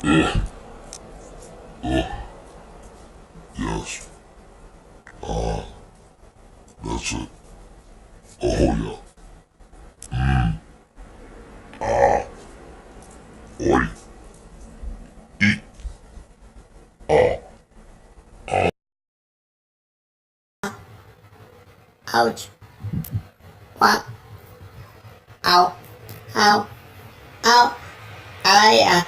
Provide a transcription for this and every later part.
Ugh. Ugh. Yes. That's it. Oh yeah. Oi. Eat. Ouch. What? Ow. Ow. Ow. I,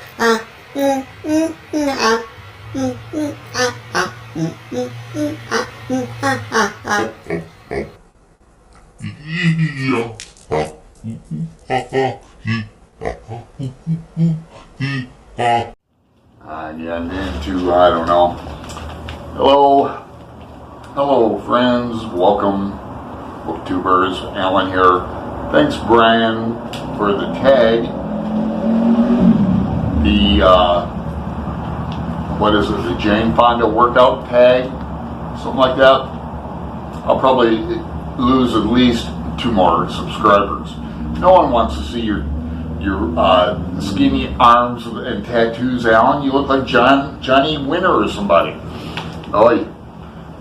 Getting into, I don't know. Hello friends, welcome, booktubers, Alan here. Thanks Brian for the tag. The, what is it, the Jane Fonda workout tag? Something like that. I'll probably lose at least 2 more subscribers. No one wants to see your skinny arms and tattoos, Alan. You look like Johnny Winter or somebody. Oh,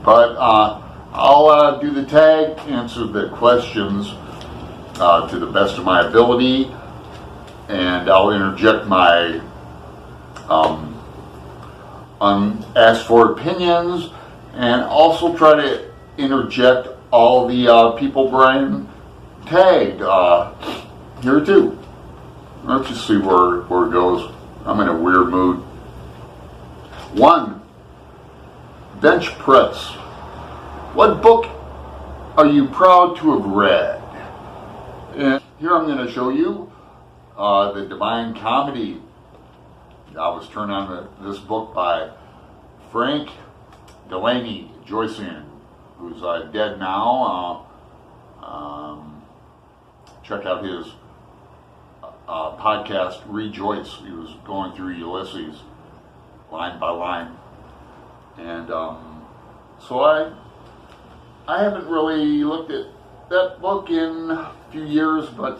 but I'll do the tag, answer the questions to the best of my ability, and I'll interject my unasked for opinions, and also try to interject all the people Brian tagged here too. Let's just see where it goes. I'm in a weird mood. 1. Bench press. What book are you proud to have read? And here I'm going to show you the Divine Comedy. I was turned on to this book by Frank Delaney Joycean, who's dead now. Check out his podcast, Rejoice. He was going through Ulysses line by line. And so I haven't really looked at that book in a few years, but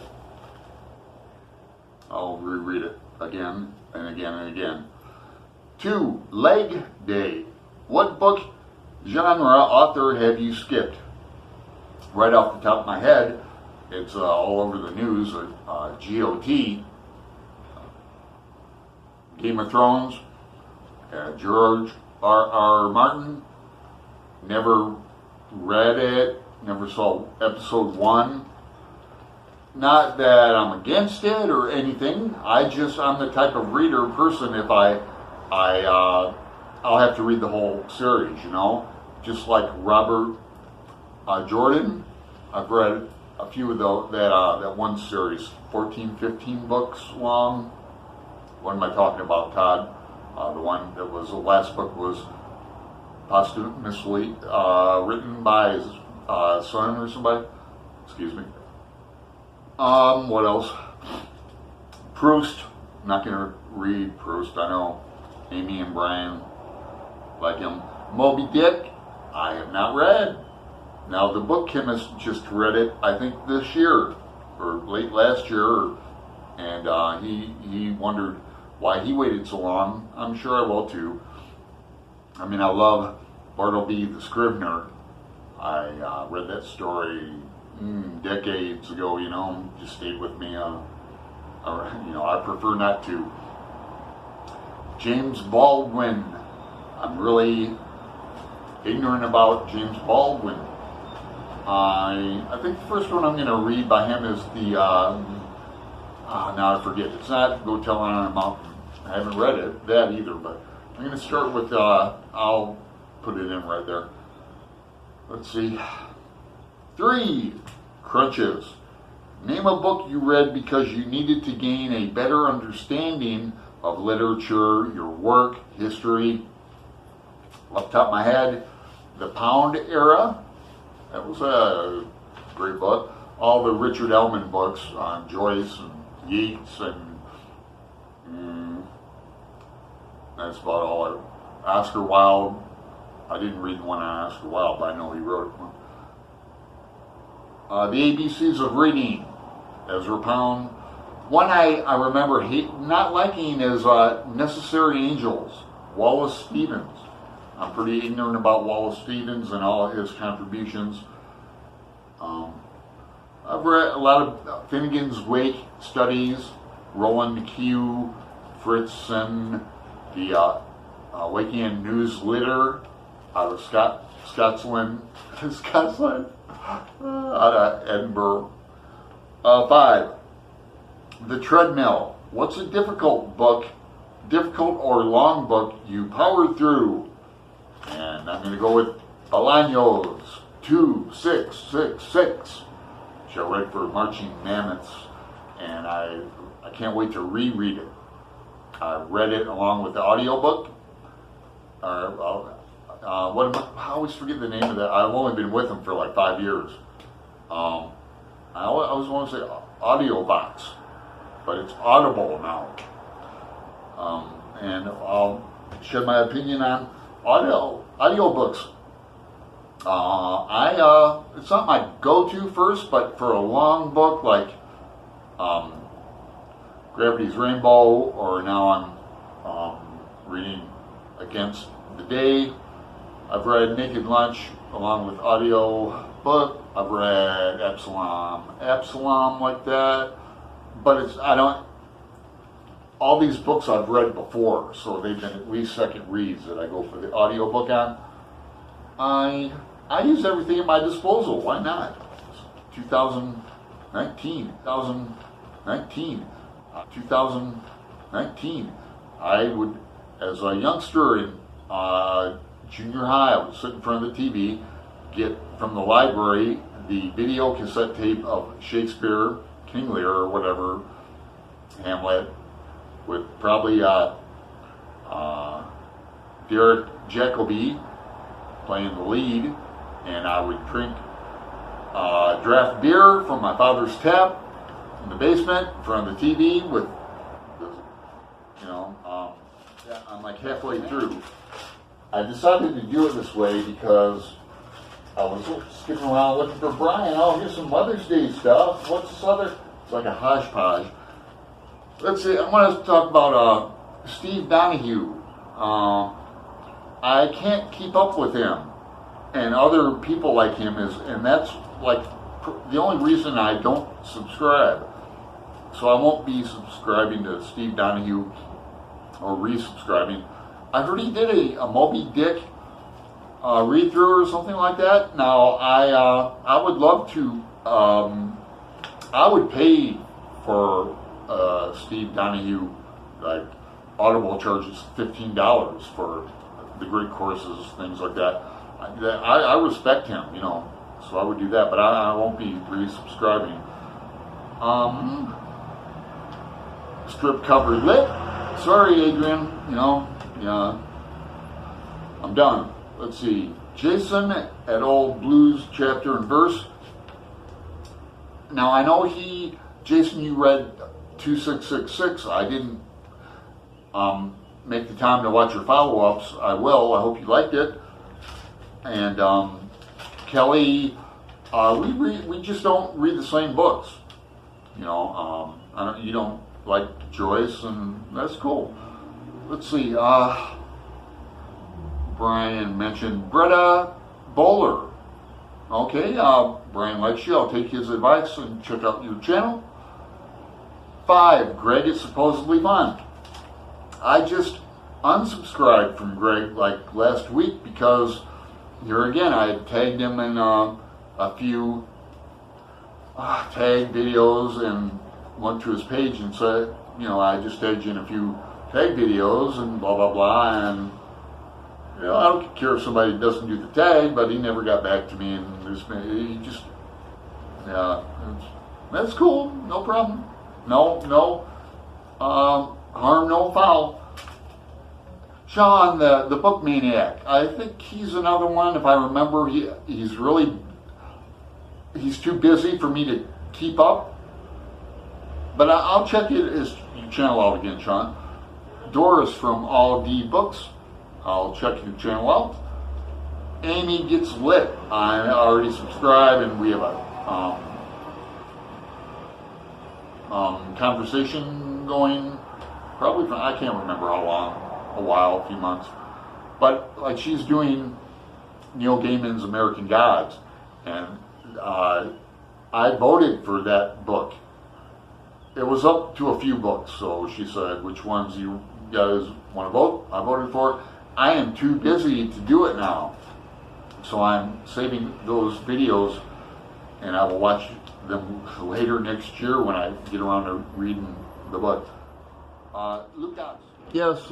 I'll reread it again and again and again. 2. Leg Day. What book, genre, author have you skipped? Right off the top of my head, it's all over the news. GOT, Game of Thrones, George R.R. Martin. Never read it, never saw episode 1. Not that I'm against it or anything. I'm the type of reader person. If I'll have to read the whole series, you know. Just like Robert Jordan, I've read a few of that one series, 14, 15 books long. What am I talking about, Todd? The one that was the last book was posthumously written by his son or somebody. Excuse me. What else? Proust. I'm not going to read Proust. I know Amy and Brian like him. Moby Dick. I have not read. Now, the book chemist just read it, I think, this year, or late last year, and he wondered why he waited so long. I'm sure I will, too. I mean, I love Bartleby the Scrivener. I read that story decades ago, you know, just stayed with me. I prefer not to. James Baldwin. I'm really ignorant about James Baldwin. I think the first one I'm going to read by him is the, now I forget, it's not Go Tell on a Mountain. I haven't read that either, but I'm going to start with, I'll put it in right there. Let's see. 3. Crunches. Name a book you read because you needed to gain a better understanding of literature, your work, history. Off the top of my head, The Pound Era. That was a great book. All the Richard Ellman books on Joyce and Yeats and that's about all. Oscar Wilde. I didn't read one on Oscar Wilde, but I know he wrote one. The ABCs of Reading, Ezra Pound. One I remember not liking is Necessary Angels, Wallace Stevens. I'm pretty ignorant about Wallace Stevens and all his contributions. I've read a lot of Finnegan's Wake studies, Roland McHugh, Fritzen, the Wakefield Newsletter out of Scotland, out of Edinburgh. 5. The Treadmill. What's a difficult or long book you powered through? And I'm going to go with Bolaños, 2666, which I read for Marching Mammoths, and I can't wait to reread it. I read it along with the audiobook. I always forget the name of that. I've only been with him for like 5 years. I always want to say Audiobox, but it's Audible now. And I'll shed my opinion on audiobooks. It's not my go-to first, but for a long book like Gravity's Rainbow, or now I'm reading Against the Day. I've read Naked Lunch along with audio book. I've read Absalom like that, but all these books I've read before, so they've been at least second reads that I go for the audiobook on. I use everything at my disposal. Why not? 2019. I would, as a youngster in junior high, I would sit in front of the TV, get from the library the video cassette tape of Shakespeare, King Lear, or whatever, Hamlet, with probably Derek Jacobi playing the lead, and I would drink draft beer from my father's tap in the basement in front of the TV with, I'm like halfway through. I decided to do it this way because I was skipping around looking for Brian. Oh, here's some Mother's Day stuff. What's this other? It's like a hodgepodge. Let's see, I want to talk about Steve Donahue. I can't keep up with him and other people like him, and that's like the only reason I don't subscribe. So I won't be subscribing to Steve Donahue or resubscribing. I heard he did a Moby Dick read through or something like that. Now I would love to. I would pay for Steve Donahue, like Audible charges $15 for the great courses, things like that. I respect him, so I would do that, but I won't be resubscribing. Strip cover lit. Sorry, Adrian. Yeah. I'm done. Let's see. Jason at Old Blues Chapter and Verse. Now I know Jason, you read 2666. I didn't make the time to watch your follow-ups. I will. I hope you liked it. And Kelly, we just don't read the same books. You don't like Joyce, and that's cool. Let's see. Brian mentioned Greta Bowler. Okay, Brian likes you. I'll take his advice and check out your channel. 5, Greg is supposedly fun. I just unsubscribed from Greg like last week because here again I had tagged him in a few tag videos and went to his page and said, I just tagged you in a few tag videos and blah blah blah, and I don't care if somebody doesn't do the tag, but he never got back to me, and he just, that's cool, no problem. No harm, no foul. Sean, the book maniac. I think he's another one. If I remember, he's too busy for me to keep up. But I'll check his channel out again, Sean. Doris from All D Books. I'll check your channel out. Amy Gets Lit. I already subscribed, and we have conversation going, probably for, I can't remember how long, a while, a few months. But like she's doing Neil Gaiman's American Gods, and I voted for that book. It was up to a few books, so she said, which ones you guys want to vote? I voted for it. I am too busy to do it now. So I'm saving those videos, and I will watch them later next year when I get around to reading the book. Lucas. Yes,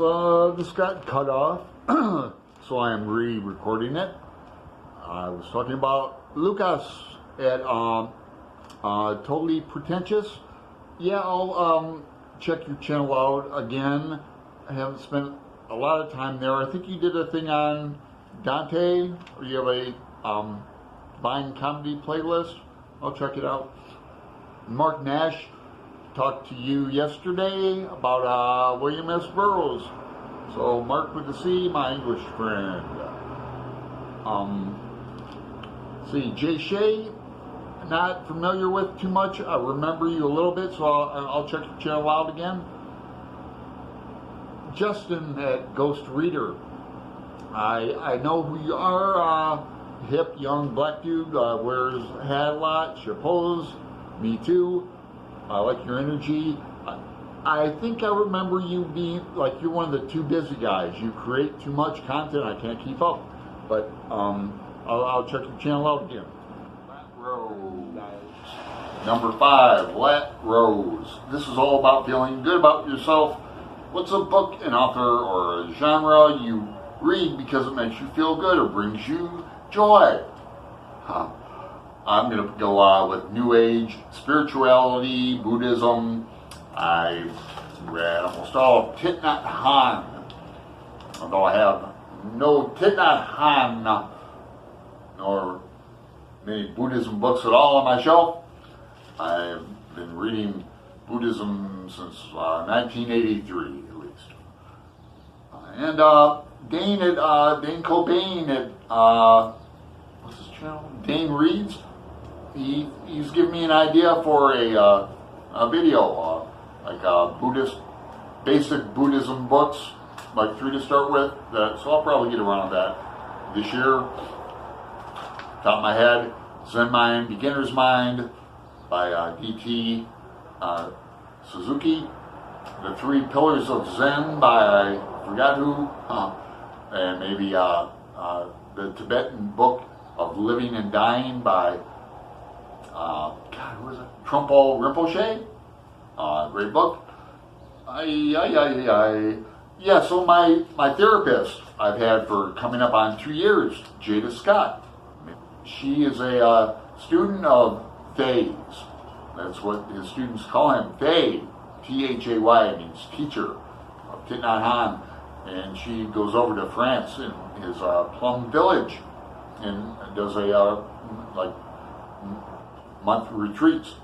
this got cut off, so I am re-recording it. I was talking about Lucas at Totally Pretentious. Yeah, I'll check your channel out again. I haven't spent a lot of time there. I think you did a thing on Dante, or you have a Vine comedy playlist. I'll check it out. Mark Nash talked to you yesterday about William S. Burroughs. So Mark with the C, my English friend. See, Jay Shea, not familiar with too much. I remember you a little bit, so I'll check your channel out again. Justin at Ghost Reader. I know who you are. Hip, young black dude, wears a hat a lot, she pose. Me too. I like your energy. I think I remember you being like you're one of the too busy guys. You create too much content. I can't keep up. But I'll check your channel out again. Lat Rose. Number 5, Lat Rose. This is all about feeling good about yourself. What's a book, an author, or a genre you read because it makes you feel good or brings you joy? I'm going to go with New Age, spirituality, Buddhism. I read almost all of Thich Nhat Hanh, although I have no Thich Nhat Hanh nor many Buddhism books at all on my shelf. I've been reading Buddhism since 1983 at least. And Dane Cobain at what's his channel? Dane Reads. He's given me an idea for a video, like Buddhist, basic Buddhism books, like 3 to start with. So I'll probably get around to that this year. Top of my head, Zen Mind, Beginner's Mind by D.T. Suzuki. The 3 Pillars of Zen by I forgot who, and maybe the Tibetan Book of Living and Dying by God, who is it? Trungpa Rinpoche. Great book. Yeah, so my therapist I've had for coming up on 2 years, Jada Scott. She is a student of Thay's. That's what his students call him, Thay. T-H-A-Y means teacher of Thich Nhat Hanh. And she goes over to France in his Plum Village and does a month retreats.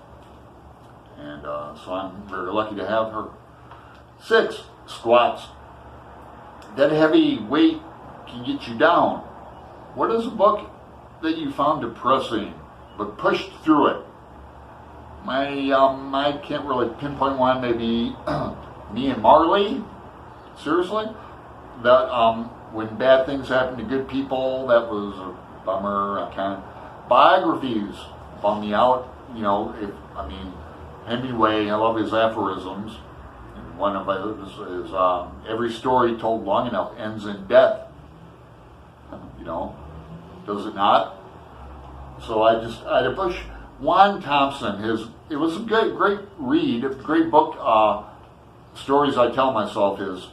And so I'm very lucky to have her. 6, squats. That heavy weight can get you down. What is a book that you found depressing but pushed through it? I can't really pinpoint one. Maybe Me and Marley. Seriously, that when bad things happen to good people, that was a bummer. Biographies bum me out. You know, Hemingway. I love his aphorisms. And one of those is every story told long enough ends in death. You know, does it not? So I had to push. Juan Thompson, it was a great read, a great book. Stories I Tell Myself, his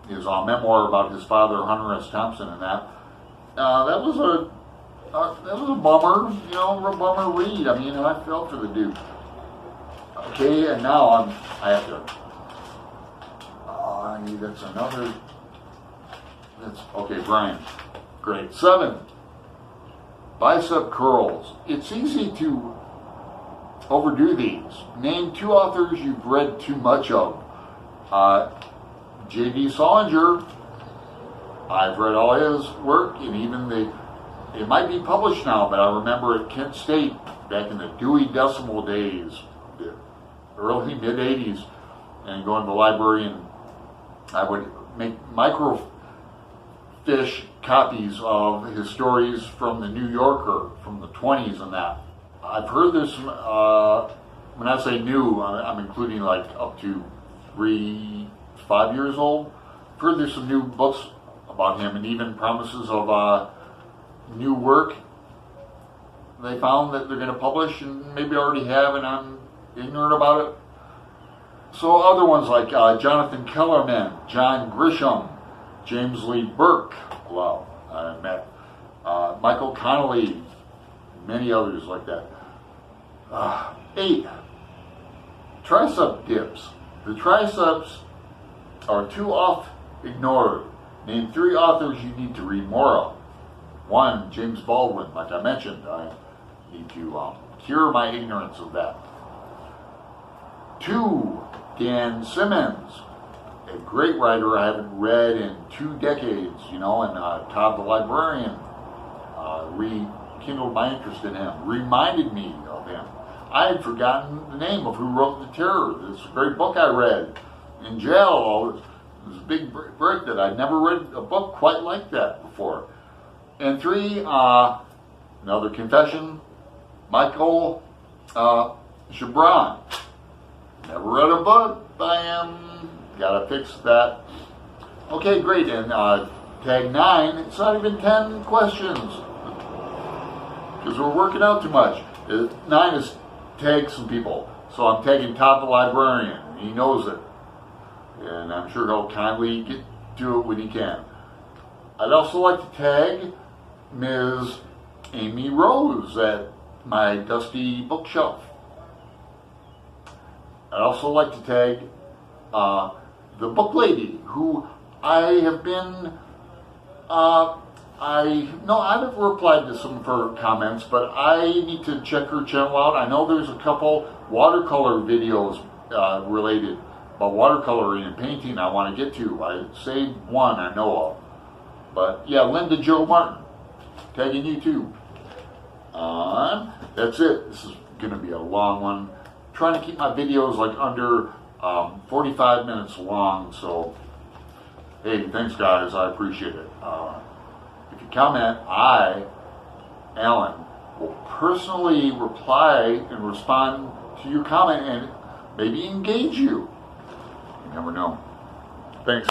memoir about his father, Hunter S. Thompson, and that was a bummer, a bummer read. I felt for the dude. Okay, and now I have to. That's another. That's okay, Brian. Great. 7. Bicep curls. It's easy to overdo these. Name 2 authors you've read too much of. J.D. Salinger. I've read all his work, and even it might be published now, but I remember at Kent State back in the Dewey Decimal days. early mid-80s and going to the library, and I would make microfiche copies of his stories from the New Yorker from the 20s and that. I've heard there's some, when I say new, I'm including like up to 5 years old. I've heard there's some new books about him and even promises of new work they found that they're going to publish and maybe already have, and I'm ignorant about it. So other ones like Jonathan Kellerman, John Grisham, James Lee Burke, wow, I met Michael Connolly, many others like that. 8. Tricep dips. The triceps are too oft ignored. Name 3 authors you need to read more of. 1, James Baldwin, like I mentioned. I need to cure my ignorance of that. 2, Dan Simmons, a great writer I haven't read in 2 decades, and Todd the Librarian rekindled my interest in him, reminded me of him. I had forgotten the name of who wrote The Terror. This great book I read in jail. It was a big break that I'd never read a book quite like that before. And 3, another confession, Michael Gibran. Never read a book by him. Gotta fix that. Okay, great. And tag 9, it's not even 10 questions because we're working out too much. 9 is tag some people. So I'm tagging Todd the Librarian. He knows it. And I'm sure he'll kindly get to it when he can. I'd also like to tag Ms. Amy Rose at my Dusty Bookshelf. I'd also like to tag the book lady who I have been, I haven't replied to some of her comments, but I need to check her channel out. I know there's a couple watercolor videos related about watercoloring and painting I want to get to. I saved one I know of. But yeah, Linda Jo Martin, tagging you too. That's it. This is going to be a long one. Trying to keep my videos like under 45 minutes long. So, hey, thanks guys. I appreciate it. If you comment, I, Alan, will personally reply and respond to your comment and maybe engage you. You never know. Thanks.